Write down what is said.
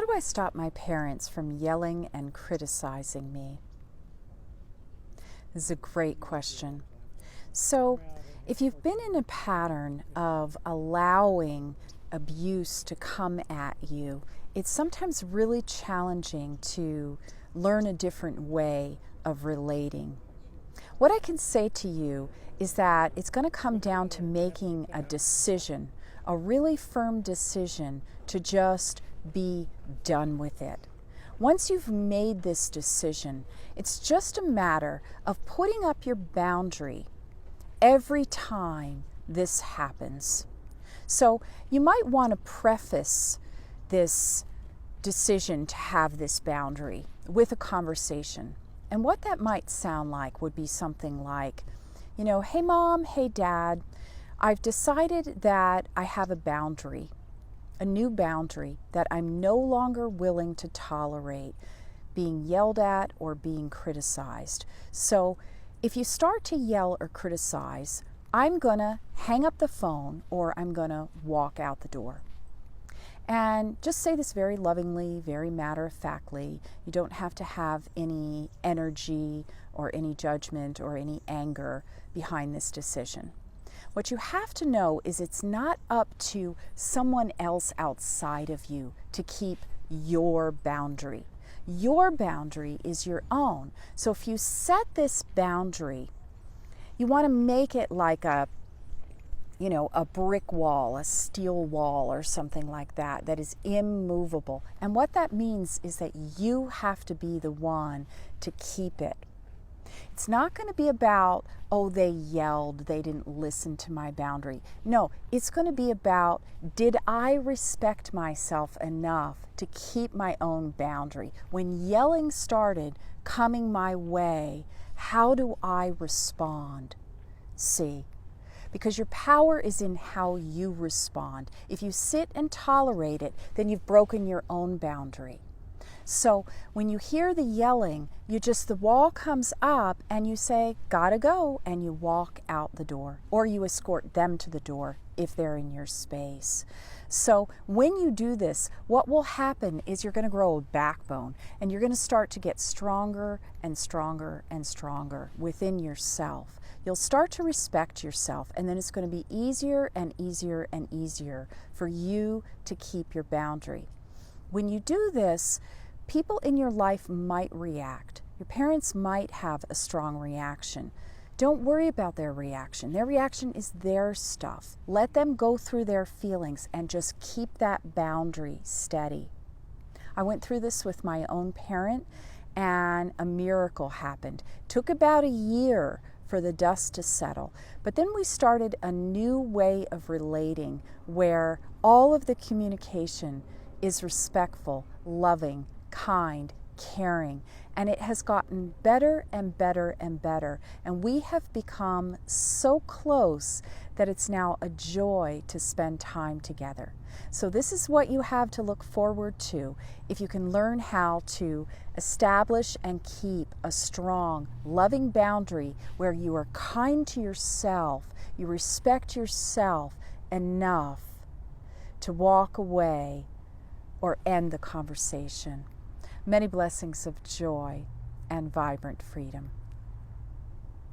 How do I stop my parents from yelling and criticizing me? This is a great question. So, if you've been in a pattern of allowing abuse to come at you, it's sometimes really challenging to learn a different way of relating. What I can say to you is that it's going to come down to making a decision, a really firm decision to just be done with it. Once you've made this decision, it's just a matter of putting up your boundary every time this happens. So you might want to preface this decision to have this boundary with a conversation. And what that might sound like would be something like, hey mom, hey dad, I've decided that I have a boundary, a new boundary that I'm no longer willing to tolerate being yelled at or being criticized. So if you start to yell or criticize, I'm going to hang up the phone or I'm going to walk out the door. And just say this very lovingly, very matter-of-factly. You don't have to have any energy or any judgment or any anger behind this decision. What you have to know is it's not up to someone else outside of you to keep your boundary. Your boundary is your own. So if you set this boundary, you want to make it like a brick wall, a steel wall or something like that, that is immovable. And what that means is that you have to be the one to keep it. It's not going to be about, they yelled, they didn't listen to my boundary. No, it's going to be about, did I respect myself enough to keep my own boundary? When yelling started coming my way, how do I respond? See? Because your power is in how you respond. If you sit and tolerate it, then you've broken your own boundary. So when you hear the yelling, the wall comes up and you say, gotta go, and you walk out the door, or you escort them to the door if they're in your space. So when you do this, what will happen is you're going to grow a backbone and you're going to start to get stronger and stronger and stronger within yourself. You'll start to respect yourself, and then it's going to be easier and easier and easier for you to keep your boundary. When you do this, people in your life might react. Your parents might have a strong reaction. Don't worry about their reaction. Their reaction is their stuff. Let them go through their feelings and just keep that boundary steady. I went through this with my own parent, and a miracle happened. It took about a year for the dust to settle. But then we started a new way of relating where all of the communication is respectful, loving, kind, caring, and it has gotten better and better and better. And we have become so close that it's now a joy to spend time together. So this is what you have to look forward to if you can learn how to establish and keep a strong, loving boundary where you are kind to yourself, you respect yourself enough to walk away or end the conversation. Many blessings of joy and vibrant freedom.